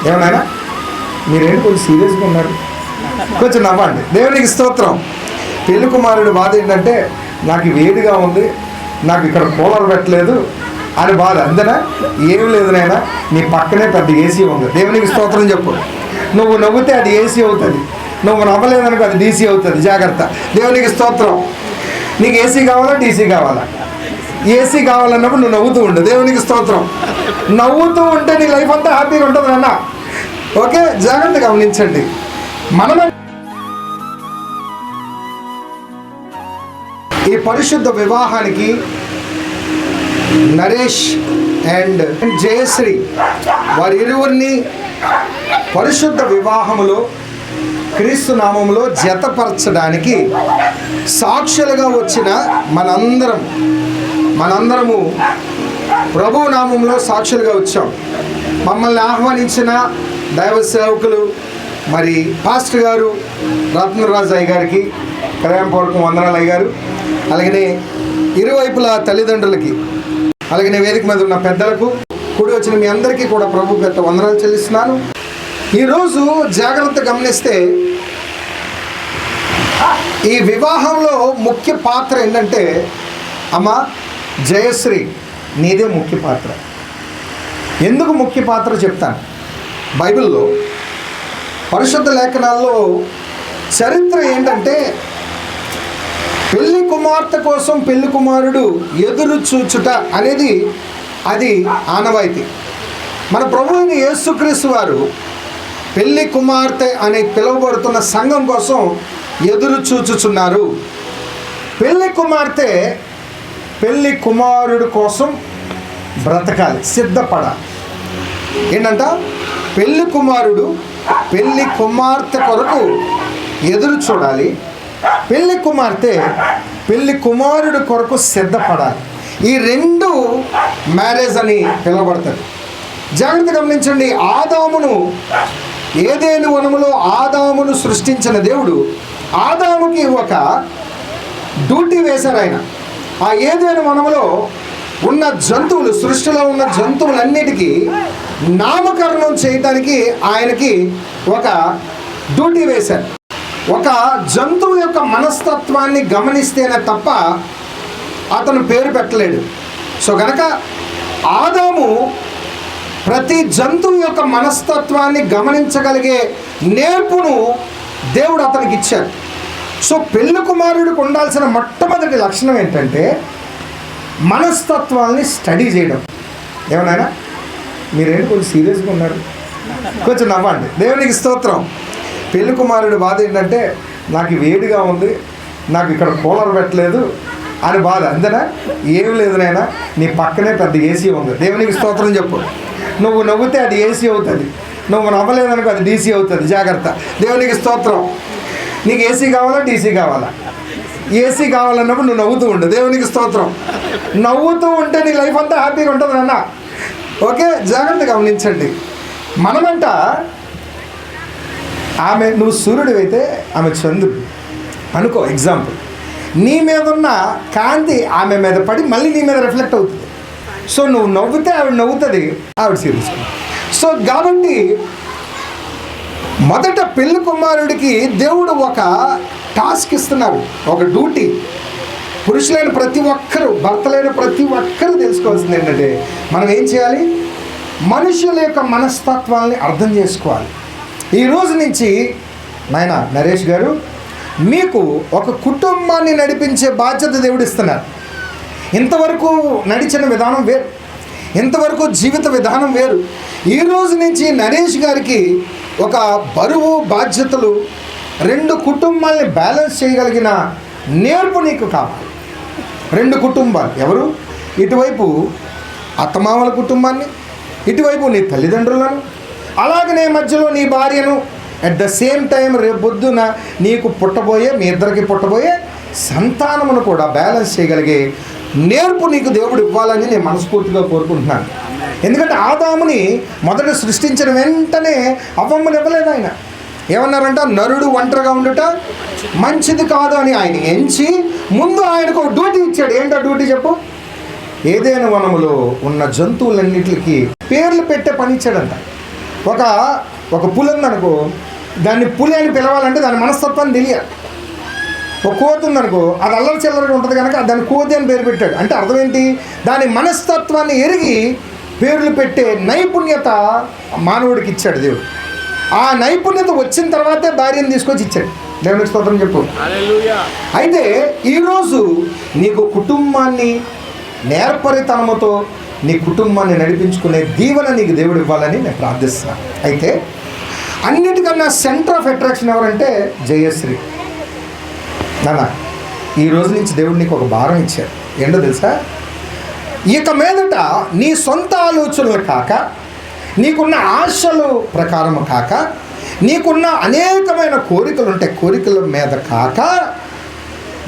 ఏమన్నా మీరేంటి కొంచెం సీరియస్గా ఉన్నారు? కొంచెం నవ్వండి. దేవునికి స్తోత్రం. పెళ్లి కుమారుడు బాధ ఏంటంటే నాకు వేడిగా ఉంది, నాకు ఇక్కడ కూలర్ పెట్టలేదు అని బాధ. అంతేనా? ఏం లేదు నాయనా, నీ పక్కనే పెద్ద ఏసీ ఉంది. దేవునికి స్తోత్రం చెప్పు. నువ్వు నవ్వుతే అది ఏసీ అవుతుంది, నువ్వు నవ్వలేదనుకో అది డీసీ అవుతుంది. జాగ్రత్త. దేవునికి స్తోత్రం. నీకు ఏసీ కావాలా డీసీ కావాలా? ఏసీ కావాలన్నప్పుడు నువ్వు నవ్వుతూ ఉండు. దేవునికి స్తోత్రం. నవ్వుతూ ఉంటే నీ లైఫ్ అంతా హ్యాపీగా ఉంటుంది అన్న. ఓకే, జాగ్రత్త గమనించండి. మనమే ఈ పరిశుద్ధ వివాహానికి నరేష్ అండ్ జయశ్రీ వారి ఇరువురిని పరిశుద్ధ వివాహములో క్రీస్తు నామములో జతపరచడానికి సాక్షులుగా వచ్చిన మనందరము ప్రభు నామంలో సాక్షులుగా వచ్చాం. మమ్మల్ని ఆహ్వానించిన దైవ సేవకులు మరి పాస్టర్ గారు రత్నరాజు అయ్య గారికి ప్రేమపూర్వకం వందనాలు అయ్య గారు, అలాగనే ఇరువైపుల తల్లిదండ్రులకి, అలాగనే వేదిక మీద ఉన్న పెద్దలకు, కూడి వచ్చిన మీ అందరికీ కూడా ప్రభు పేరిట వందనాలు చెల్లిస్తున్నాను. ఈరోజు జాగ్రత్త గమనిస్తే ఈ వివాహంలో ముఖ్య పాత్ర ఏంటంటే, అమ్మ జయశ్రీ నీదే ముఖ్య పాత్ర. ఎందుకు ముఖ్య పాత్ర చెప్తాను. బైబిల్లో పరిశుద్ధ లేఖనాల్లో చరిత్ర ఏంటంటే, పెళ్లి కుమార్తె కోసం పెళ్లి కుమారుడు ఎదురు చూచుట అనేది అది ఆనవాయితీ. మన ప్రభు అయిన యేసుక్రీస్తు వారు పెళ్లి కుమార్తె అని పిలువబడుతున్న సంఘం కోసం ఎదురు చూచుచున్నారు. పెళ్లి కుమార్తె పెళ్లి కుమారుడు కోసం బ్రతకాలి, సిద్ధపడాలి. ఏంటంట? పెళ్లి కుమారుడు పెళ్లి కుమార్తె కొరకు ఎదురు చూడాలి, పెళ్లి కుమార్తె పెళ్లి కుమారుడు కొరకు సిద్ధపడాలి. ఈ రెండు మ్యారేజ్ అని పిలువబడుతుంది. జాగ్రత్త గమనించండి. ఆదామును ఏదేను వనములో ఆదామును సృష్టించిన దేవుడు ఆదాముకి ఒక డ్యూటీ వేశారు. ఆయన ఆ ఏదేను వనములో ఉన్న జంతువులు, సృష్టిలో ఉన్న జంతువులన్నిటికీ నామకరణం చేయడానికి ఆయనకి ఒక డ్యూటీ వేశారు. ఒక జంతువు యొక్క మనస్తత్వాన్ని గమనిస్తేనే తప్ప అతను పేరు పెట్టలేడు. సో గనక ఆదాము ప్రతి జంతువు యొక్క మనస్తత్వాన్ని గమనించగలిగే నేర్పును దేవుడు అతనికి ఇచ్చారు. సో పెళ్లి కుమారుడికి ఉండాల్సిన మొట్టమొదటి లక్షణం ఏంటంటే మనస్తత్వాన్ని స్టడీ చేయడం. ఏమన్నా మీరేంటి కొంచెం సీరియస్గా ఉన్నారు? కొంచెం నవ్వండి. దేవునికి స్తోత్రం. పెళ్లి కుమారుడు బాధ ఏంటంటే నాకు వేడిగా ఉంది, నాకు ఇక్కడ కూలర్ పెట్టలేదు అని బాధ. అంతేనా? ఏం లేదు నాయనా, నీ పక్కనే పెద్ద ఏసీ ఉంది. దేవునికి స్తోత్రం చెప్పు. నువ్వు నవ్వుతే అది ఏసీ అవుతుంది, నువ్వు నవ్వలేదనుకో అది డీసీ అవుతుంది. జాగ్రత్త. దేవునికి స్తోత్రం. నీకు ఏసీ కావాలా డీసీ కావాలా? ఏసీ కావాలన్నప్పుడు నువ్వు నవ్వుతూ ఉండు. దేవునికి స్తోత్రం. నవ్వుతూ ఉంటే నీ లైఫ్ అంతా హ్యాపీగా ఉంటుంది అన్న. ఓకే, జాగ్రత్త గమనించండి. మనమంట ఆమె, నువ్వు సూర్యుడు అయితే ఆమె చంద్రుడు అనుకో. ఎగ్జాంపుల్, నీ మీద ఉన్న కాంతి ఆమె మీద పడి మళ్ళీ నీ మీద రిఫ్లెక్ట్ అవుతుంది. సో నువ్వు నవ్వుతే ఆవిడ నవ్వుతుంది, ఆవిడ సీరియస్. సో కాబట్టి మొదట పెళ్లి కుమారుడికి దేవుడు ఒక టాస్క్ ఇస్తున్నారు, ఒక డ్యూటీ. పురుషులైన ప్రతి ఒక్కరూ, భర్తలైన ప్రతి ఒక్కరూ తెలుసుకోవాల్సింది ఏంటంటే మనం ఏం చేయాలి? మనుషుల యొక్క మనస్తత్వాల్ని అర్థం చేసుకోవాలి. ఈ రోజు నుంచి నాయన నరేష్ గారు మీకు ఒక కుటుంబాన్ని నడిపించే బాధ్యత దేవుడు ఇస్తున్నారు. ఇంతవరకు నడిచిన విధానం వేరు, ఇంతవరకు జీవిత విధానం వేరు. ఈ రోజు నుంచి నరేష్ గారికి ఒక బరువు, బాధ్యతలు, రెండు కుటుంబాలని బ్యాలెన్స్ చేయగలిగిన నేర్పు నీకు కావాలి. రెండు కుటుంబాలు ఎవరు? ఇటువైపు అత్తమామల కుటుంబాన్ని, ఇటువైపు నీ తల్లిదండ్రులను, అలాగనే మధ్యలో నీ భార్యను. అట్ ద సేమ్ టైం రేపు పొద్దున నీకు పుట్టబోయే, మీ ఇద్దరికి పుట్టబోయే సంతానమును కూడా బ్యాలెన్స్ చేయగలిగే నేర్పు నీకు దేవుడు ఇవ్వాలని నేను మనస్ఫూర్తిగా కోరుకుంటున్నాను. ఎందుకంటే ఆదాముని మొదట సృష్టించిన వెంటనే అవ్వమ్మని ఇవ్వలేదు. ఆయన ఏమన్నారంట? నరుడు ఒంటరిగా ఉండుట మంచిది కాదు అని ఆయన ఎంచి ముందు ఆయనకు ఒక డ్యూటీ ఇచ్చాడు. ఏంటో డ్యూటీ చెప్పు? ఏదైనా వనములో ఉన్న జంతువులన్నిటికీ పేర్లు పెట్టే పని ఇచ్చాడంట. ఒక పులి ఉందనుకో, దాన్ని పులి అని పిలవాలంటే దాని మనస్తత్వాన్ని తెలియాలి. ఒక కోతి ఉందనుకో, అది అల్లరి చిల్లరగా ఉంటుంది కనుక దాన్ని కోతి అని పేరు పెట్టాడు. అంటే అర్థం ఏంటి? దాని మనస్తత్వాన్ని ఎరిగి పేర్లు పెట్టే నైపుణ్యత మానవుడికి ఇచ్చాడు దేవుడు. ఆ నైపుణ్యత వచ్చిన తర్వాతే భార్యను తీసుకొచ్చి ఇచ్చాడు. దేవునికి స్తోత్రం చెప్పు. అయితే ఈరోజు నీకు కుటుంబాన్ని నేర్పరితనముతో నీ కుటుంబాన్ని నడిపించుకునే దీవెన నీకు దేవుడు ఇవ్వాలని నేను ప్రార్థిస్తున్నాను. అయితే అన్నిటికన్నా సెంటర్ ఆఫ్ అట్రాక్షన్ ఎవరంటే జయశ్రీ. నాన్న, ఈ రోజు నుంచి దేవుడు నీకు ఒక భారం ఇచ్చాడు. ఏంటో తెలుసా? ఇక మీదట నీ సొంత ఆలోచనలు కాక, నీకున్న ఆశలు ప్రకారము కాక, నీకున్న అనేకమైన కోరికలు ఉంటాయి, కోరికల మీద కాక,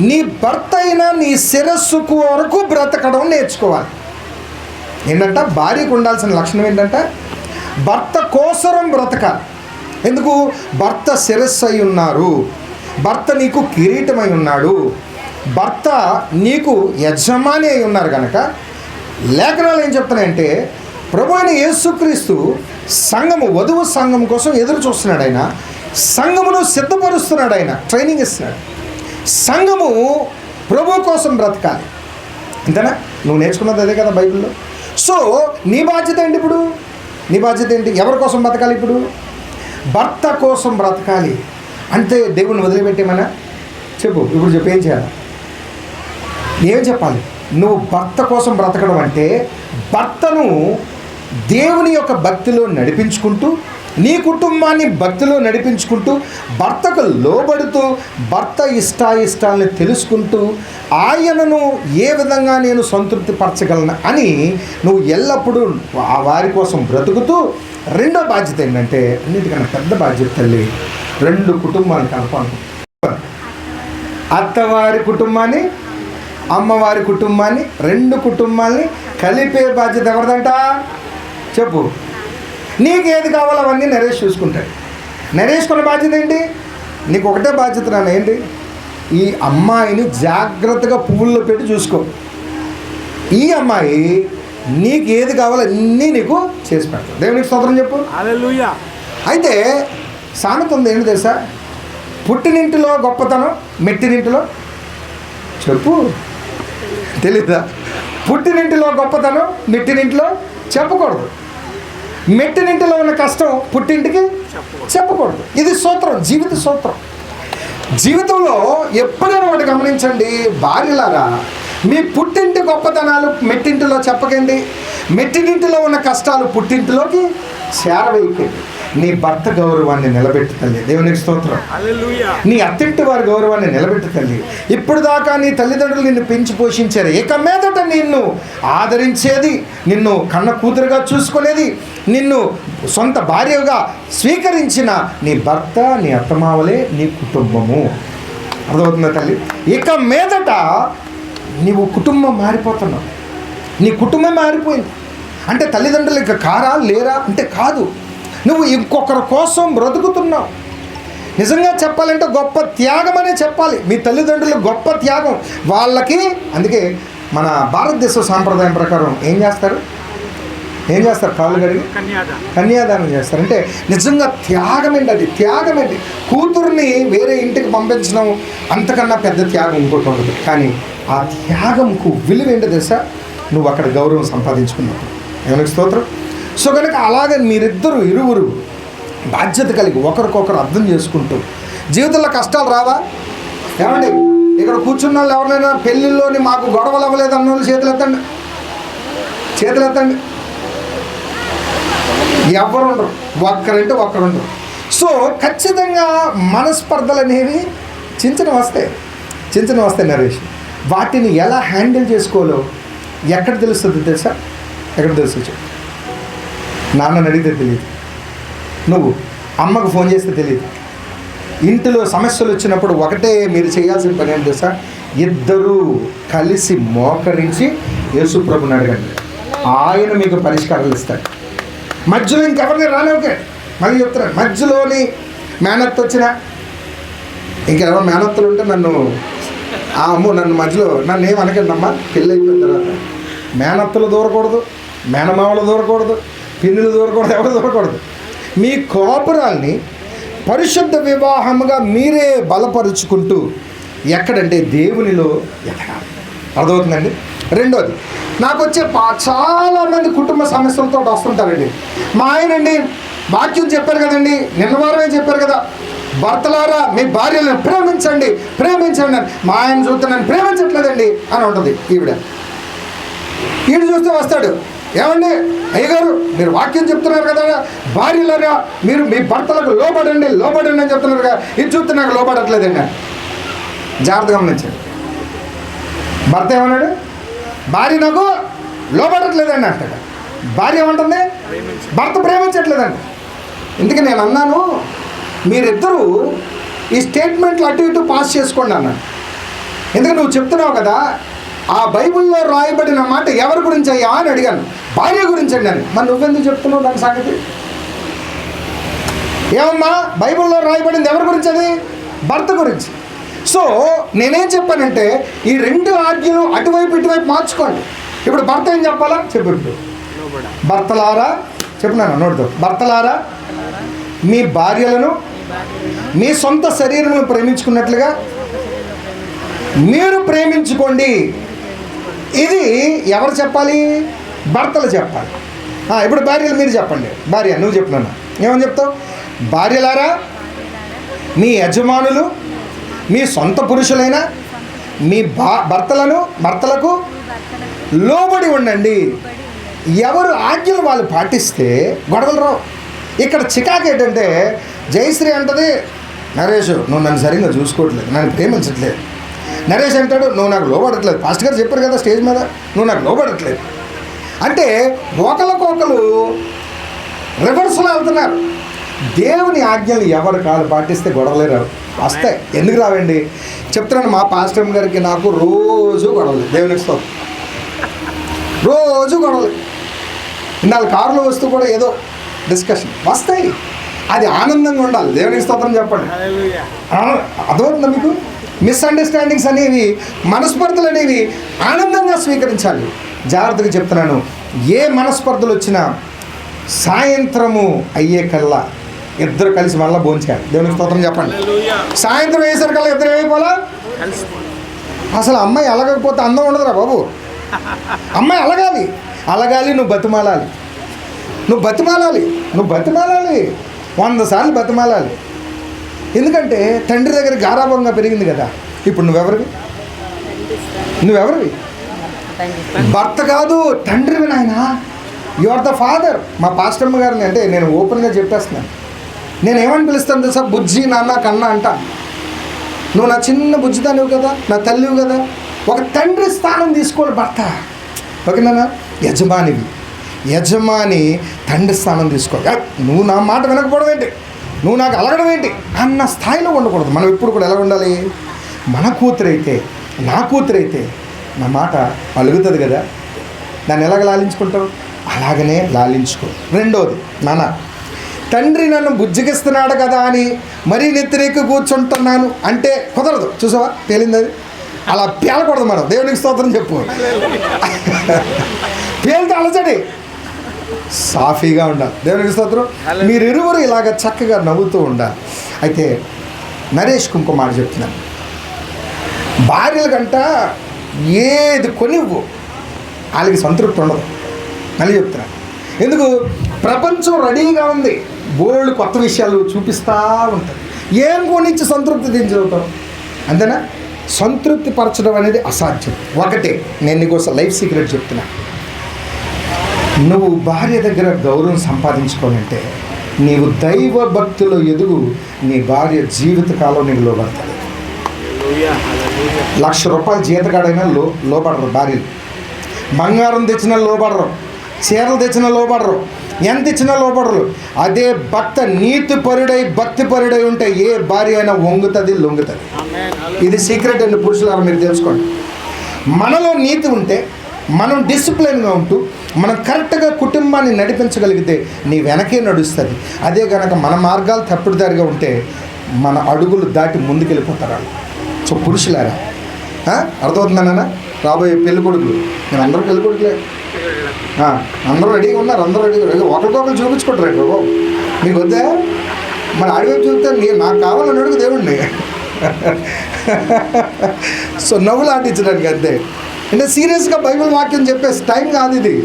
నీ భర్త అయినా నీ శిరస్సుకు వరకు బ్రతకడం నేర్చుకోవాలి. ఏంటంట? భార్యకు ఉండాల్సిన లక్షణం ఏంటంటే భర్త కోసరం బ్రతకాలి. ఎందుకు? భర్త శిరస్సు అయి ఉన్నారు, భర్త నీకు కిరీటమై ఉన్నాడు, భర్త నీకు యజమాని అయి ఉన్నారు కనుక లేఖనాలు ఏం చెప్తున్నాయంటే ప్రభు అయిన యేసుక్రీస్తు సంఘము, వధువు సంఘం కోసం ఎదురు చూస్తున్నాడు. ఆయన సంఘమును సిద్ధపరుస్తున్నాడు, ఆయన ట్రైనింగ్ ఇస్తున్నాడు. సంఘము ప్రభు కోసం బ్రతకాలి. అంతేనా? నువ్వు నేర్చుకున్నది అదే కదా బైబిల్లో. సో నీ బాధ్యత ఏంటి ఇప్పుడు? నీ బాధ్యత ఏంటి? ఎవరి కోసం బ్రతకాలి ఇప్పుడు? భర్త కోసం బ్రతకాలి. అంటే దేవుణ్ణి వదిలిపెట్టేమన్నా చెప్పు. ఇప్పుడు చెప్పు, ఏం చేయాలి? ఏం చెప్పాలి? నువ్వు భర్త కోసం బ్రతకడం అంటే భర్తను దేవుని యొక్క భక్తిలో నడిపించుకుంటూ, నీ కుటుంబాన్ని భక్తిలో నడిపించుకుంటూ, భర్తకు లోబడుతూ, భర్త ఇష్టాయిష్టాలని తెలుసుకుంటూ, ఆయనను ఏ విధంగా నేను సంతృప్తి పరచగలను అని నువ్వు ఎల్లప్పుడూ ఆ వారి కోసం బ్రతుకుతూ, రెండో బాధ్యత ఏంటంటే అన్నిటికన్నా పెద్ద బాధ్యత తల్లి, రెండు కుటుంబాన్ని కలపాలి. అత్తవారి కుటుంబాన్ని, అమ్మవారి కుటుంబాన్ని, రెండు కుటుంబాన్ని కలిపే బాధ్యత ఎవరిదంట చెప్పు. నీకు ఏది కావాలో అవన్నీ నరేష్ చూసుకుంటాడు. నరేష్ కొన్న బాధ్యత ఏంటి? నీకు ఒకటే బాధ్యత నాన్న, ఏంటి? ఈ అమ్మాయిని జాగ్రత్తగా పువ్వుల్లో పెట్టి చూసుకో. ఈ అమ్మాయి నీకు ఏది కావాలో అన్నీ నీకు చేసి పెడతాడు. దేవునికి స్తోత్రం చెప్పు. హల్లెలూయా. అయితే సామెత ఉంది, ఏంటి తెలుసా? పుట్టినింటిలో గొప్పతనం, మెట్టినింటిలో చెప్పు. తెలీదా? పుట్టినింటిలో గొప్పతనం మెట్టినింటిలో చెప్పకూడదు. మెట్టినింటిలో ఉన్న కష్టం పుట్టింటికి చెప్పకూడదు. ఇది సూత్రం, జీవిత సూత్రం. జీవితంలో ఎప్పుడైనా ఒకటి గమనించండి భార్యలారా, మీ పుట్టింటి గొప్పతనాలు మెట్టింటిలో చెప్పకండి, మెట్టినింటిలో ఉన్న కష్టాలు పుట్టింటిలోకి చేరవేయకండి. నీ భర్త గౌరవాన్ని నిలబెట్టు తల్లి. దేవునికి స్తోత్రం. హల్లెలూయా. నీ అత్తింటి వారి గౌరవాన్ని నిలబెట్టు తల్లి. ఇప్పుడు దాకా నీ తల్లిదండ్రులు నిన్ను పెంచి పోషించారు, ఇక మీదట నిన్ను ఆదరించేది, నిన్ను కన్న కూతురుగా చూసుకునేది, నిన్ను సొంత భార్యగా స్వీకరించిన నీ భర్త, నీ అత్తమావలే నీ కుటుంబము. అర్థమవుతుందా తల్లి? ఇక మీదట నీవు కుటుంబం మారిపోతున్నావు. నీ కుటుంబం మారిపోయింది అంటే తల్లిదండ్రులు ఇక కారా లేరా అంటే కాదు, నువ్వు ఇంకొకరి కోసం బ్రతుకుతున్నావు. నిజంగా చెప్పాలంటే గొప్ప త్యాగం అనే చెప్పాలి. మీ తల్లిదండ్రులు గొప్ప త్యాగం వాళ్ళకి. అందుకే మన భారతదేశ సాంప్రదాయం ప్రకారం ఏం చేస్తారు? కాళ్ళు కడిగి కన్యాదానం చేస్తారు. అంటే నిజంగా త్యాగమేంటి, అది త్యాగమేంటి. కూతుర్ని వేరే ఇంటికి పంపించడం అంతకన్నా పెద్ద త్యాగం ఇంకోటి ఉండదు. కానీ ఆ త్యాగంకు విలువ ఏంటో తెలుసా? నువ్వు అక్కడ గౌరవం సంపాదించుకున్నావు. ఏమైనా స్తోత్రం. సో కనుక అలాగే మీరిద్దరు ఇరువురు బాధ్యత కలిగి ఒకరికొకరు అర్థం చేసుకుంటూ జీవితంలో కష్టాలు రావా? ఏమండి ఇక్కడ కూర్చున్న వాళ్ళు ఎవరినైనా పెళ్ళిళ్ళలోని మాకు గొడవలు అవ్వలేదు అన్న వాళ్ళు చేతులు ఎత్తండి. ఎవరు ఉండరు, ఒక్కరంటే ఒక్కరు ఉండరు. సో ఖచ్చితంగా మనస్పర్ధలు అనేవి చిన్న వస్తాయి నరేష్. వాటిని ఎలా హ్యాండిల్ చేసుకోవాలో ఎక్కడ తెలుస్తుంది తెలుసా? ఎక్కడ తెలుసు? నాన్నని అడిగితే తెలియదు, నువ్వు అమ్మకు ఫోన్ చేస్తే తెలియదు. ఇంటిలో సమస్యలు వచ్చినప్పుడు ఒకటే మీరు చేయాల్సిన పని ఏంటి తెలుసా? ఇద్దరూ కలిసి మోకరించి యేసు ప్రభుని అడగండి, ఆయన మీకు పరిష్కారాలు ఇస్తాడు. మధ్యలో ఇంకెవరిని రానివ్వకే. మళ్ళీ చెప్తున్నాను, మధ్యలోని మేనత్త వచ్చినా, ఇంకెవరు మేనత్తలు ఉంటే నన్ను మధ్యలో నన్ను ఏమనకండి అమ్మా. పెళ్ళి అయిపోయిన తర్వాత మేనత్తలు దూరకూడదు, మేనమావలు దూరకూడదు, పిన్నులు దూరకూడదు, ఎవరు దూరకూడదు. మీ కాపురాల్ని పరిశుద్ధ వివాహముగా మీరే బలపరుచుకుంటూ ఎక్కడంటే దేవునిలో ఎదగాలి. అర్థమవుతుందండి. రెండోది, నాకు వచ్చే చాలామంది కుటుంబ సమస్యలతో వస్తుంటారండి. మా ఆయనండి వాక్యం చెప్పారు కదండి, నిన్న వారమే చెప్పారు కదా, భర్తలారా మీ భార్యలను ప్రేమించండి ప్రేమించండి అని. మా ఆయన చూస్తే నన్ను ప్రేమించట్లేదండి అని ఉంటుంది ఈవిడ చూస్తే వస్తాడు, ఏమండి అయ్యగారు మీరు వాక్యం చెప్తున్నారు కదా, భార్యలారా మీరు మీ భర్తలకు లోబడండి లోబడండి అని చెప్తున్నారు కదా, ఇది చూస్తే నాకు లోబడట్లేదండి. జాగ్రత్తగా గమనించండి. భర్త ఏమన్నాడు, భార్య నాకు లోబడట్లేదండి అంటాడు. భార్య ఏమంటుంది, భర్త ప్రేమించట్లేదండి. ఇందుకే నేను అన్నాను, మీరిద్దరూ ఈ స్టేట్మెంట్లు అటు ఇటు పాస్ చేసుకోండి అన్నాను. ఎందుకంటే నువ్వు చెప్తున్నావు కదా, ఆ బైబిల్లో రాయబడిన మాట ఎవరి గురించి అయ్యా అని అడిగాను. భార్య గురించి అండి అని. మరి నువ్వెందుకు చెప్తున్నావు దాని సంగతి? ఏమమ్మా బైబిల్లో రాయబడింది ఎవరి గురించి? అది భర్త గురించి. సో నేనేం చెప్పానంటే ఈ రెండు ఆజ్ఞలు అటువైపు ఇటువైపు మార్చుకోండి. ఇప్పుడు భర్త ఏం చెప్పాలా చెప్పు. ఇప్పుడు భర్తలారా చెప్పున్నాను నోటితో, భర్తలారా మీ భార్యలను మీ సొంత శరీరమును ప్రేమించుకున్నట్లుగా మీరు ప్రేమించుకోండి. ఇది ఎవరు చెప్పాలి? భర్తలు చెప్పాలి. ఇప్పుడు భార్యలు మీరు చెప్పండి. భార్య నువ్వు చెప్తున్నాను, ఏమని చెప్తావు? భార్యలారా మీ యజమానులు మీ సొంత పురుషులైన మీ భర్తలకు లోబడి ఉండండి. ఎవరు ఆజ్ఞలు వాళ్ళు పాటిస్తే గొడవలు రావు. ఇక్కడ చికాకు ఏంటంటే జయశ్రీ అంటది, నరేష్ నువ్వు నన్ను సరిగ్గా చూసుకోవట్లేదు, నన్ను ప్రేమించట్లేదు. నరేష్ అంటాడు, నువ్వు నాకు లోబడట్లేదు. పాస్టర్ గారు చెప్పారు కదా స్టేజ్ మీద, నువ్వు నాకు లోబడట్లేదు అంటే ఒకరికొకరు రివర్స్లో వెళ్తున్నారు. దేవుని ఆజ్ఞలు ఎవరు కాలు పాటిస్తే గొడవలే రావు. వస్తాయి. ఎందుకు రావండి చెప్తున్నాను. మా పాస్టర్ గారికి నాకు రోజు గొడవలు, దేవునికి స్తోత్రం, రోజు గొడవలు. ఇన్నాళ్ళు కారులో వస్తూ కూడా ఏదో డిస్కషన్ వస్తాయి. అది ఆనందంగా ఉండాలి. దేవునికి స్తోత్రం చెప్పండి. అర్థమవుతుందా మీకు? మిస్అండర్స్టాండింగ్స్ అనేవి, మనస్పర్ధలు అనేవి ఆనందంగా స్వీకరించాలి. జాగ్రత్తగా చెప్తున్నాను, ఏ మనస్పర్ధలు వచ్చినా సాయంత్రము అయ్యే కల్లా ఇద్దరు కలిసి మళ్ళీ భోంచేయాలి. దేవునికి స్తోత్రం చెప్పండి. సాయంత్రం వేసరికల్లా ఇద్దరు ఏమైపోలా. అసలు అమ్మాయి అలగకపోతే అందం ఉండదురా బాబు. అమ్మాయి అలగాలి, నువ్వు బతిమాలాలి, నువ్వు బతిమాలాలి 100 సార్లు బతిమాలాలి. ఎందుకంటే తండ్రి దగ్గర గారాభంగా పెరిగింది కదా. ఇప్పుడు నువ్వెవరివి? భర్త కాదు, తండ్రివి నాయన. You are the father. మా పాస్టమ్మ గారిని అంటే నేను ఓపెన్గా చెప్పేస్తున్నాను. నేను ఏమని పిలుస్తాను తెలుసా? బుజ్జి నాన్న కన్నా అంట. నువ్వు నా చిన్న బుజ్జిదానివి కదా, నా తల్లివి కదా. ఒక తండ్రి స్థానం తీసుకోవాలి భర్త. ఓకేనా? యజమాని తండ్రి స్థానం తీసుకోవాలి. నువ్వు నా మాట వినకపోవడం ఏంటి, నువ్వు నాకు అలగడం ఏంటి అన్న స్థాయిలో ఉండకూడదు. మనం ఎప్పుడు కూడా ఎలా ఉండాలి? మన కూతురైతే, నా కూతురైతే నా మాట అలుగుతుంది కదా, దాన్ని ఎలాగ లాలించుకుంటావు? అలాగనే లాలించుకో. రెండోది, నాన్న తండ్రి నన్ను బుజ్జిగిస్తున్నాడు కదా అని మరీ నెత్తిరెక్కి కూర్చుంటున్నాను అంటే కుదరదు. చూసావా పేలింది? అది అలా పేలకూడదు. మనం దేవునికి స్తోత్రం చెప్పు. పేలితే అలచడి, సాఫీగా ఉండాలి. దేవునికి స్తోత్రం. మీరిరువురు ఇలాగ చక్కగా నవ్వుతూ ఉండాలి. అయితే నరేష్ ఇంకో మాట చెప్తున్నాను, భార్యల కంట ఏది కొనివ్వు వాళ్ళకి సంతృప్తి ఉండదు. మళ్ళీ చెప్తున్నాను ఎందుకు? ప్రపంచం రెడీగా ఉంది, బోల్డ్ కొత్త విషయాలు చూపిస్తూ ఉంటారు. ఏం కొనిచ్చి సంతృప్తి దించుతాం? అంతేనా? సంతృప్తి పరచడం అనేది అసాధ్యం. ఒకటే, నేను నీకోసం లైఫ్ సీక్రెట్ చెప్తున్నా. నువ్వు భార్య దగ్గర గౌరవం సంపాదించుకోనంటే నీవు దైవ భక్తిలో ఎదుగు, నీ భార్య జీవితకాలం నీకు లోబడతాడు. 1,00,000 రూపాయలు జీతగాడైనా లోబడరు భార్యలు. బంగారం తెచ్చినా లోబడరు, చీరలు తెచ్చినా లోబడరు, ఎంత ఇచ్చినా లోబడరు. అదే భక్త నీతిపరుడై భక్తిపరుడై ఉంటే ఏ భార్య అయినా వంగుతుంది, లొంగుతుంది. ఇది సీక్రెట్ అండి పురుషులారా, మీరు తెలుసుకోండి. మనలో నీతి ఉంటే, మనం డిసిప్లిన్గా ఉంటూ మనం కరెక్ట్గా కుటుంబాన్ని నడిపించగలిగితే నీ వెనకే నడుస్తుంది. అదే కనుక మన మార్గాలు తప్పుడుదారిగా ఉంటే మన అడుగులు దాటి ముందుకెళ్ళిపోతారు వాళ్ళు. సో పురుషులారా, అర్థమవుతుందన్నా? రాబోయే పెళ్లి కొడుకులు, నేను అందరూ పెళ్లి కొడుకులే, అందరూ రెడీగా ఉన్నారు, అందరూ రెడీగా ఒకరికొకరు చూపించుకుంటారు. బాబు మీకు వద్దా? మన అడిగి చూస్తే నాకు కావాలని అడుగు దేవుడిని. సో నవ్వులు ఆడించడానికి అంతే. అంటే సీరియస్గా బైబిల్ వాక్యం చెప్పేసి టైం కాదు ఇది.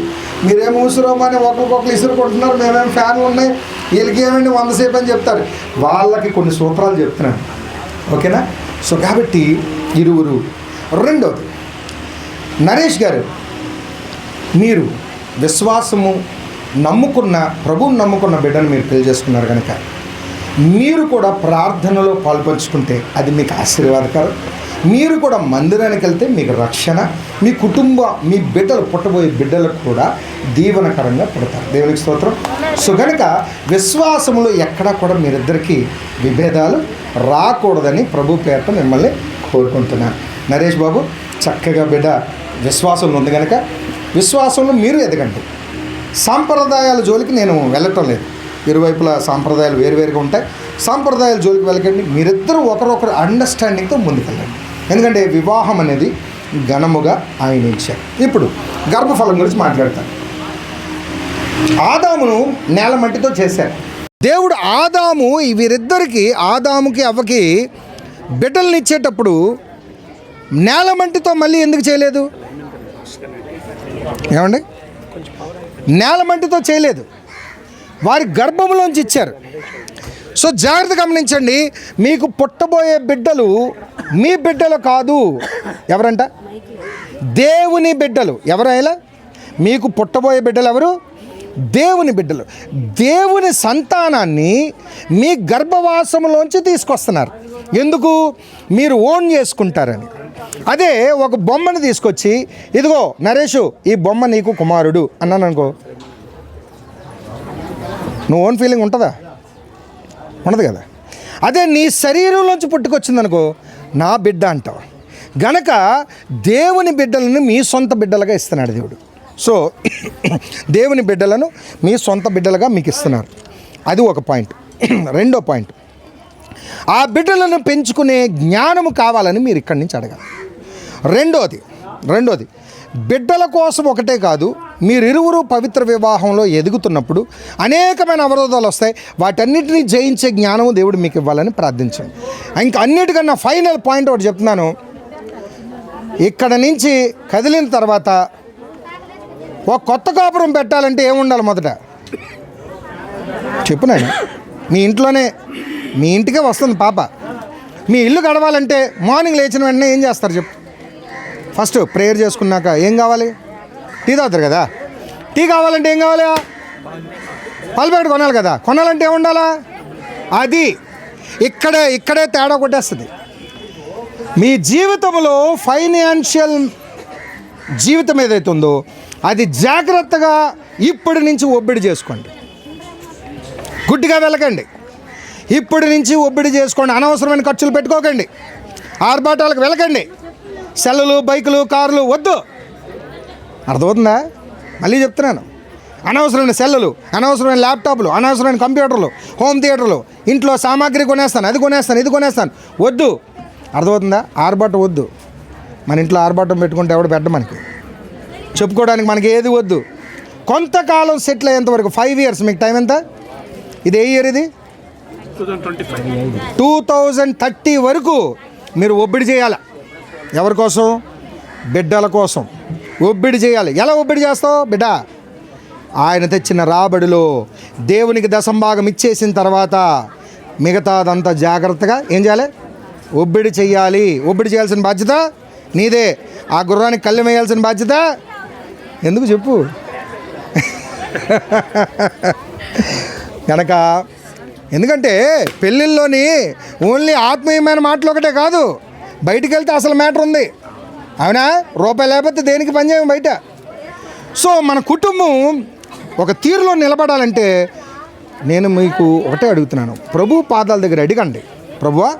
మీరేమో ఉసురోమని ఒకరికొకరు ఇసురు కొడుతున్నారు, మేమేం ఫ్యాన్లు ఉన్నాయి, వీళ్ళకి ఏమండి 100 సేపు అని చెప్తారు. వాళ్ళకి కొన్ని సూత్రాలు చెప్తున్నాను, ఓకేనా? సో కాబట్టి ఇరువురు. రెండోది, నరేష్ గారు, మీరు విశ్వాసము నమ్ముకున్న, ప్రభువుని నమ్ముకున్న బిడ్డను మీరు పెళ్లి చేసుకున్నారు కనుక మీరు కూడా ప్రార్థనలో పాల్పంచుకుంటే అది మీకు ఆశీర్వాదకరం. మీరు కూడా మందిరానికి వెళ్తే మీకు రక్షణ, మీ మీ బిడ్డలు, పుట్టబోయే బిడ్డలకు కూడా దీవెనకరంగా పుడతారు. దేవునికి స్తోత్రం. సో కనుక విశ్వాసములో ఎక్కడా కూడా మీరిద్దరికీ విభేదాలు రాకూడదని ప్రభు పేరట మిమ్మల్ని కోరుకుంటున్నాను. నరేష్ బాబు, చక్కగా బిడ్డ విశ్వాసంలో ఉంది కనుక విశ్వాసంలో మీరు ఎదగండి. సాంప్రదాయాల జోలికి నేను వెళ్ళటం లేదు, ఇరువైపులా సాంప్రదాయాలు వేరువేరుగా ఉంటాయి. సాంప్రదాయాల జోలికి వెళ్ళకండి. మీరిద్దరూ ఒకరొకరు అండర్స్టాండింగ్తో ముందుకెళ్ళండి. ఎందుకంటే వివాహం అనేది ఘనముగా ఆయన ఇచ్చారు. ఇప్పుడు గర్భఫలం గురించి మాట్లాడతాను. ఆదామును నేల మట్టితో చేశారు దేవుడు. వీరిద్దరికి, ఆదాముకి అవ్వకి బిడ్డల్ని ఇచ్చేటప్పుడు నేల మట్టితో మళ్ళీ ఎందుకు చేయలేదు? ఏమండి? నేల మట్టితో చేయలేదు, వారి గర్భంలోంచి ఇచ్చారు. సో జాగ్రత్త గమనించండి, మీకు పుట్టబోయే బిడ్డలు మీ బిడ్డలు కాదు. ఎవరంట? దేవుని బిడ్డలు. ఎవరైనా మీకు పుట్టబోయే బిడ్డలు ఎవరు? దేవుని బిడ్డలు. దేవుని సంతానాన్ని మీ గర్భవాసంలోంచి తీసుకొస్తున్నారు. ఎందుకు? మీరు ఓన్ చేసుకుంటారని. అదే ఒక బొమ్మను తీసుకొచ్చి, ఇదిగో నరేషు, ఈ బొమ్మ నీకు కుమారుడు అన్నాను అనుకో, నువ్వు ఓన్ ఫీలింగ్ ఉంటుందా? ఉండదు కదా. అదే నీ శరీరంలోంచి పుట్టుకొచ్చిందనుకో, నా బిడ్డ అంటావు. గనక దేవుని బిడ్డలను మీ సొంత బిడ్డలుగా ఇస్తున్నాడు దేవుడు. సో దేవుని బిడ్డలను మీ సొంత బిడ్డలుగా మీకు ఇస్తున్నారు. అది ఒక పాయింట్. రెండో పాయింట్, ఆ బిడ్డలను పెంచుకునే జ్ఞానము కావాలని మీరు ఇక్కడి నుంచి అడగాలి. రెండోది బిడ్డల కోసం ఒకటే కాదు, మీరిరువురు పవిత్ర వివాహంలో ఎదుగుతున్నప్పుడు అనేకమైన అవరోధాలు వస్తాయి. వాటన్నిటిని జయించే జ్ఞానము దేవుడు మీకు ఇవ్వాలని ప్రార్థించండి. ఇంకా అన్నిటికన్నా ఫైనల్ పాయింట్ ఒకటి చెప్తున్నాను. ఇక్కడ నుంచి కదిలిన తర్వాత ఒక కొత్త కాపురం పెట్టాలంటే ఏముండాలి? మొదట చెప్పు నాయన. మీ ఇంట్లోనే, మీ ఇంటికే వస్తుంది పాప. మీ ఇల్లు గడవాలంటే మార్నింగ్ లేచిన వెంటనే ఏం చేస్తారు చెప్పు? ఫస్ట్ ప్రేయర్ చేసుకున్నాక ఏం కావాలి? టీ తాగుతారు కదా. టీ కావాలంటే ఏం కావాలి? పాలు ప్యాకెట్ కొనాలి కదా. కొనాలంటే ఏముండాలా? అది ఇక్కడే తేడా కొట్టేస్తుంది. మీ జీవితంలో ఫైనాన్షియల్ జీవితం ఏదైతే ఉందో అది జాగ్రత్తగా ఇప్పటి నుంచి ఒబ్బిడి చేసుకోండి. గుడ్డిగా వెళ్ళకండి. ఇప్పటి నుంచి ఒబ్బిడి చేసుకోండి. అనవసరమైన ఖర్చులు పెట్టుకోకండి. ఆర్భాటాలకు వెళ్ళకండి. సెల్లులు, బైకులు, కార్లు వద్దు. అర్థమవుతుందా? మళ్ళీ చెప్తున్నాను, అనవసరమైన సెల్లులు, అనవసరమైన ల్యాప్టాప్లు, అనవసరమైన కంప్యూటర్లు, హోమ్ థియేటర్లు, ఇంట్లో సామాగ్రి కొనేస్తాను, అది కొనేస్తాను, ఇది కొనేస్తాను, వద్దు. అర్థమవుతుందా? ఆర్భాటం వద్దు. మన ఇంట్లో ఆర్భాటం పెట్టుకుంటే ఎవడు పెట్ట, మనకి చెప్పుకోవడానికి మనకి ఏది వద్దు. కొంతకాలం సెటిల్ అయ్యేంతవరకు 5 years. మీకు టైం ఎంత? ఇది ఏ ఇయర్? ఇది 2030 వరకు మీరు ఒబ్బిడి చేయాలి. ఎవరి కోసం? బిడ్డల కోసం ఒబ్బిడి చేయాలి. ఎలా ఒబ్బిడి చేస్తావు? బిడ్డ ఆయన తెచ్చిన రాబడిలో దేవునికి దశంభాగం ఇచ్చేసిన తర్వాత మిగతాదంతా జాగ్రత్తగా ఏం చేయాలి? ఒబ్బిడి చెయ్యాలి. ఒబ్బిడి చేయాల్సిన బాధ్యత నీదే. ఆ గుర్రానికి కళ్ళెం వేయాల్సిన బాధ్యత ఎందుకు చెప్పు? కనుక ఎందుకంటే పెళ్ళిళ్ళలోని ఓన్లీ ఆత్మీయమైన మాటలు ఒకటే కాదు, బయటికి వెళ్తే అసలు మ్యాటర్ ఉంది. అవునా? రూపాయి లేకపోతే దేనికి పనిచేయం బయట. సో మన కుటుంబం ఒక తీరులో నిలబడాలంటే నేను మీకు ఒకటే అడుగుతున్నాను, ప్రభు పాదాల దగ్గర అడగండి, ప్రభువా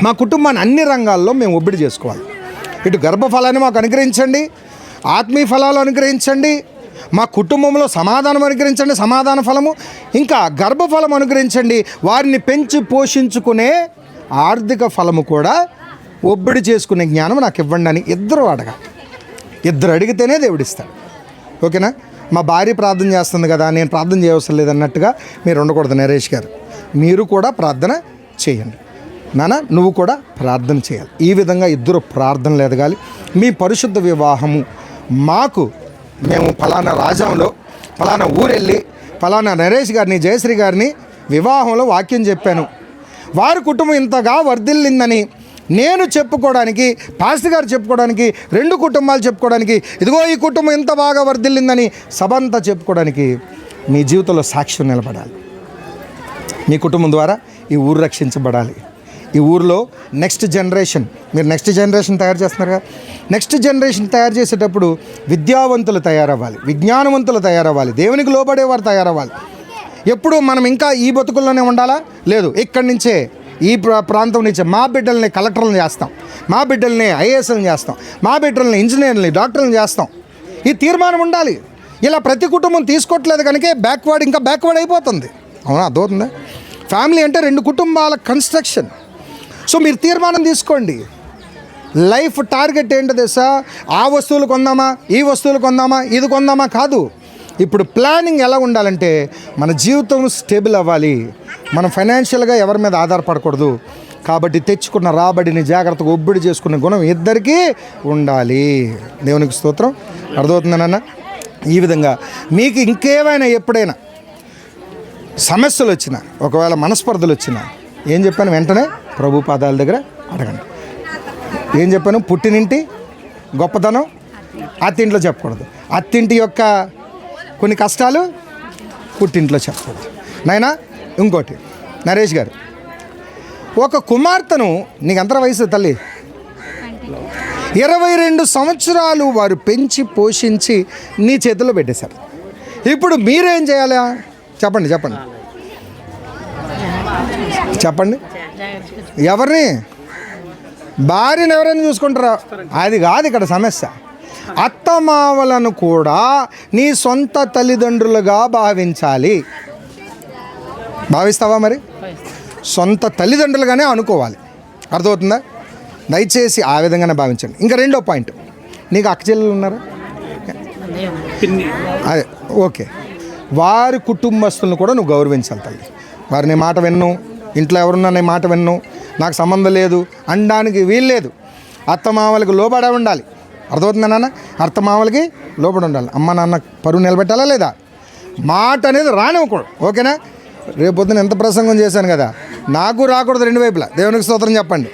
మా కుటుంబాన్ని అన్ని రంగాల్లో మేము ఒబ్బిడి చేసుకోవాలి. ఇటు గర్భఫలాన్ని మాకు అనుగ్రహించండి, ఆత్మీయ ఫలాలు అనుగ్రహించండి, మా కుటుంబంలో సమాధానం అనుగ్రహించండి, సమాధాన ఫలము, ఇంకా గర్భఫలం అనుగ్రహించండి, వారిని పెంచి పోషించుకునే ఆర్థిక ఫలము కూడా ఒబ్బిడి చేసుకునే జ్ఞానం నాకు ఇవ్వండి అని ఇద్దరు అడిగితేనే దేవుడిస్తాడు. ఓకేనా? మా భార్య ప్రార్థన చేస్తుంది కదా, నేను ప్రార్థన చేయవసరం లేదన్నట్టుగా మీరు ఉండకూడదు. నరేష్ గారు, మీరు కూడా ప్రార్థన చేయండి. నాన్న, నువ్వు కూడా ప్రార్థన చేయాలి. ఈ విధంగా ఇద్దరు ప్రార్థనలు ఎదగాలి. మీ పరిశుద్ధ వివాహము మేము ఫలానా రాజ్యంలో ఫలానా ఊరెళ్ళి ఫలానా నరేష్ గారిని, జయశ్రీ గారిని వివాహంలో వాక్యం చెప్పాను, వారి కుటుంబం ఇంతగా వర్ధిల్లిందని నేను చెప్పుకోవడానికి, పాస్టర్ గారు చెప్పుకోవడానికి, 2 కుటుంబాలు చెప్పుకోవడానికి, ఇదిగో ఈ కుటుంబం ఇంత బాగా వర్ధిల్లిందని సభంతా చెప్పుకోవడానికి మీ జీవితంలో సాక్ష్యం నిలబడాలి. మీ కుటుంబం ద్వారా ఈ ఊరు రక్షించబడాలి. ఈ ఊరిలో నెక్స్ట్ జనరేషన్, మీరు నెక్స్ట్ జనరేషన్ తయారు చేస్తున్నారు కదా, నెక్స్ట్ జనరేషన్ తయారు చేసేటప్పుడు విద్యావంతులు తయారవ్వాలి, విజ్ఞానవంతులు తయారవ్వాలి, దేవునికి లోబడేవారు తయారవ్వాలి. ఎప్పుడు మనం ఇంకా ఈ బతుకుల్లోనే ఉండాలా? లేదు. ఇక్కడి నుంచే, ఈ ప్రాంతం నుంచే మా బిడ్డల్ని కలెక్టర్లను చేస్తాం, మా బిడ్డల్ని ఐఏఎస్లను చేస్తాం, మా బిడ్డల్ని ఇంజనీర్లని, డాక్టర్లను చేస్తాం. ఈ తీర్మానం ఉండాలి. ఇలా ప్రతి కుటుంబం తీసుకోవట్లేదు కనుక ఇంకా బ్యాక్వర్డ్ అయిపోతుంది. అవునా? అర్థమవుతుందా? ఫ్యామిలీ అంటే 2 కుటుంబాల కన్స్ట్రక్షన్. సో మీరు తీర్మానం తీసుకోండి. లైఫ్ టార్గెట్ ఏంటో తెలుసా? ఆ వస్తువులు కొందామా, ఈ వస్తువులు కొందామా, ఇది కొందామా కాదు. ఇప్పుడు ప్లానింగ్ ఎలా ఉండాలంటే మన జీవితం స్టేబుల్ అవ్వాలి. మనం ఫైనాన్షియల్గా ఎవరి మీద ఆధారపడకూడదు. కాబట్టి తెచ్చుకున్న రాబడిని జాగ్రత్తగా ఒబ్బిడి చేసుకునే గుణం ఇద్దరికీ ఉండాలి. దేవునికి స్తోత్రం. అర్థమవుతుందా నాన్న? ఈ విధంగా మీకు ఇంకేమైనా ఎప్పుడైనా సమస్యలు వచ్చినా, ఒకవేళ మనస్పర్ధలు వచ్చినా, ఏం చెప్పాను? వెంటనే ప్రభు పాదాల దగ్గర అడగండి. ఏం చెప్పాను? పుట్టినింటి గొప్పతనం అత్తింట్లో చెప్పకూడదు, అత్తింటి యొక్క కొన్ని కష్టాలు పుట్టింట్లో చెప్పకూడదు. నాయనా, ఇంకోటి, నరేష్ గారు, ఒక కుమార్తెను, నీకు ఎంత వయసు తల్లి? 22 సంవత్సరాలు వారు పెంచి పోషించి నీ చేతిలో పెట్టేశారు. ఇప్పుడు మీరేం చేయాలా? చెప్పండి. ఎవరిని? భార్యను ఎవరైనా చూసుకుంటారా? అది కాదు ఇక్కడ సమస్య. అత్తమావలను కూడా నీ సొంత తల్లిదండ్రులుగా భావించాలి. భావిస్తావా? మరి సొంత తల్లిదండ్రులుగానే అనుకోవాలి. అర్థమవుతుందా? దయచేసి ఆ విధంగానే భావించండి. ఇంకా 2వ పాయింట్, నీకు అక్క చెల్లెలు ఉన్నారా? అదే, ఓకే. వారి కుటుంబస్తులను కూడా నువ్వు గౌరవించాలి తల్లి. వారిని మాట విన్ను, ఇంట్లో ఎవరున్నా నీ మాట విన్ను, నాకు సంబంధం లేదు అనడానికి వీల్లేదు. అత్తమామలకు లోబడి ఉండాలి. అర్థమవుతుందా నాన్న? అత్తమామలకి లోబడి ఉండాలి. అమ్మ నాన్న పరువు నిలబెట్టాలా లేదా? మాట అనేది రానివ్వకూడదు. ఓకేనా? రేపొద్దున ఎంత ప్రసంగం చేశాను కదా, నాకు రాకూడదు 2 వైపులా. దేవునికి స్తోత్రం చెప్పండి.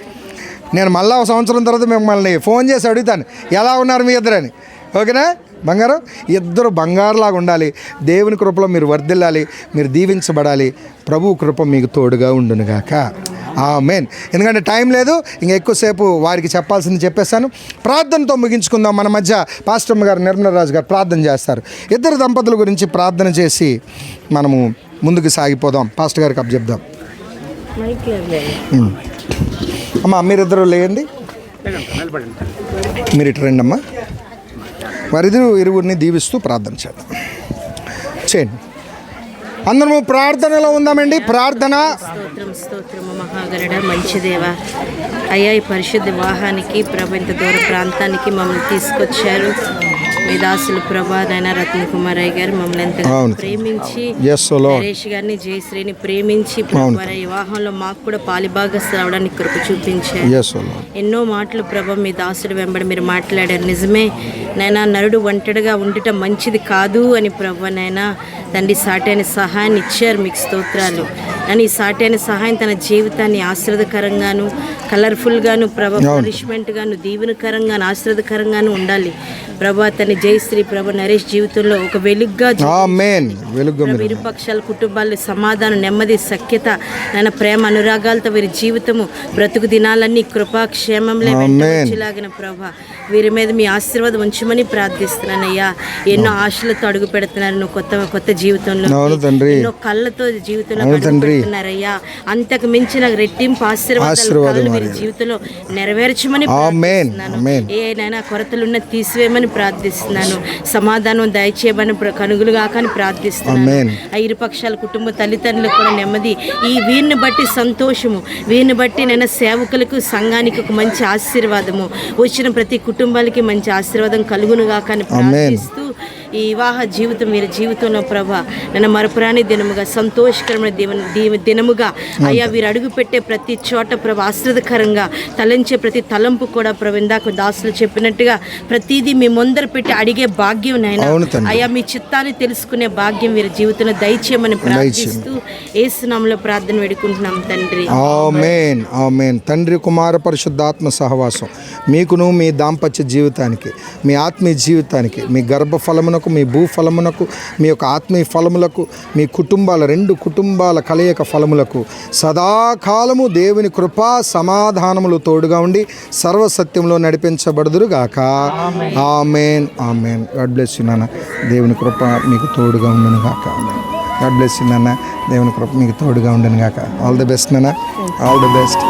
నేను మళ్ళీ 1 సంవత్సరం తర్వాత మిమ్మల్ని ఫోన్ చేసి అడుగుతాను, ఎలా ఉన్నారు మీ ఇద్దరని. ఓకేనా? బంగారం, ఇద్దరు బంగారులాగా ఉండాలి. దేవుని కృపలో మీరు వర్ధిల్లాలి, మీరు దీవించబడాలి. ప్రభు కృప మీకు తోడుగా ఉండునుగాక. ఆమేన్. ఎందుకంటే టైం లేదు, ఇంకా ఎక్కువసేపు వారికి చెప్పాల్సింది చెప్పేశాను. ప్రార్థనతో ముగించుకుందాం. మన మధ్య పాస్టర్ గారు నిర్మలరాజు గారు ప్రార్థన చేస్తారు. ఇద్దరు దంపతుల గురించి ప్రార్థన చేసి మనము ముందుకు సాగిపోదాం. పాస్టర్ గారికి అప్పచెప్దాం. అమ్మా, మీరిద్దరు లేయండి, మీరు ఇటు రండి అమ్మా. ఇరువురిని దీవిస్తూ ప్రార్థన చేయండి. అందరము ప్రార్థనలో ఉందామండి. ప్రార్థన. స్తోత్రము మహాగరుడ, మంచి దేవ అయ్యా, ఈ పరిశుద్ధ వివాహానికి ప్రభు ఇంత దూర ప్రాంతానికి మమ్మల్ని తీసుకొచ్చారు. మీ దాసులు ప్రభా నాయన రత్నకుమారయ్య గారు మమ్మల్ని ఎంతగా ప్రేమించి, నరేష్ గారిని, జయశ్రీని ప్రేమించి వారి వివాహంలో మాకు కూడా పాలిభాగస్తులు అవడానికి కృప చూపించారు. ఎన్నో మాటలు ప్రభా మీ దాసుడు వెంబడి మీరు మాట్లాడారు. నిజమే నైనా, నరుడు ఒంటరిగా ఉండటం మంచిది కాదు అని ప్రభా నాయన తండ్రి సాటైన సహాయాన్ని ఇచ్చారు. మీకు స్తోత్రాలు. అని ఈ సాటైన సహాయం తన జీవితాన్ని ఆశీర్వదకరంగాను, కలర్ఫుల్గాను, పనిష్మెంట్గాను, దీవెనకరంగాను, ఆశీర్వదకరంగాను ఉండాలి ప్రభా. తన జయశ్రీ ప్రభా నరేష్ జీవితంలో ఒక వెలుగుగా, ఇరుపక్షాల కుటుంబాల్లో సమాధానం, నెమ్మది, సఖ్యత, నాయన ప్రేమ, అనురాగాలతో వీరి జీవితము బ్రతుకు దినాలన్నీ కృపాక్షేమంలో వెంటలాగిన ప్రభా వీరి మీద మీ ఆశీర్వాదం ఉంచమని ప్రార్థిస్తున్నానయ్యా. ఎన్నో ఆశలతో అడుగు పెడుతున్నారు నువ్వు కొత్త జీవితంలో, ఎన్నో కళ్ళతో జీవితంలో అడుగుతున్నారయ్యా. అంతకు మించిన రెట్టింపు ఆశీర్వాదాలు వీరి జీవితంలో నెరవేర్చమని ప్రార్థిస్తున్నాను. ఏనైనా కొరతలున్న తీసివేయమని ప్రార్థిస్తున్నాను. సమాధానం దయచేయమని కనుగులుగా కానీ ప్రార్థిస్తున్నాను. ఆ ఇరుపక్షాల కుటుంబ తల్లిదండ్రులకు కూడా నెమ్మది, ఈ వీరిని బట్టి సంతోషము, వీరిని బట్టి నేను సేవకులకు, సంఘానికి ఒక మంచి ఆశీర్వాదము, వచ్చిన ప్రతి కుటుంబాలకి మంచి ఆశీర్వాదం కలుగునుగా కానీ ప్రార్థిస్తూ ఈ వివాహ జీవితం వీరి జీవితంలో ప్రభా నన్ను మరపురాని దినముగా సంతోషకరమైన దినముగా అయ్యా వీరు అడుగు పెట్టే ప్రతి చోట ప్రభా ఆశ్రదకరంగా తలంచే ప్రతి తలంపు కూడా ప్రభు ఇందాక దాసులు చెప్పినట్టుగా ప్రతిదీ మీ ముందర పెట్టి అడిగే భాగ్యం నాయన అయ్యా మీ చిత్తాన్ని తెలుసుకునే భాగ్యం వీరి జీవితంలో దయచేయమని ప్రార్థిస్తూ యేసు నామములో ప్రార్థన వేడుకుంటున్నాం తండ్రి. ఆమేన్ ఆమేన్. తండ్రి కుమార పరిశుద్ధాత్మ సహవాసం మీకును మీ దాంపత్య జీవితానికి, మీ ఆత్మీయ జీవితానికి, మీ గర్భఫలమునకు, మీ భూఫలమునకు, మీ యొక్క ఆత్మీయ ఫలములకు, మీ కుటుంబాల 2 కుటుంబాల కలయిక ఫలములకు సదాకాలము దేవుని కృపా సమాధానములు తోడుగా ఉండి సర్వసత్యంలో నడిపించబడుదురుగాక. ఆమేన్ ఆమేన్. గాడ్ బ్లెస్ యు నాన్న. దేవుని కృప మీకు తోడుగా ఉండును గాక. గాడ్ బ్లెస్ యు నాన్న. దేవుని కృప మీకు తోడుగా ఉండును గాక. ఆల్ ది బెస్ట్ నాన్న. All the best.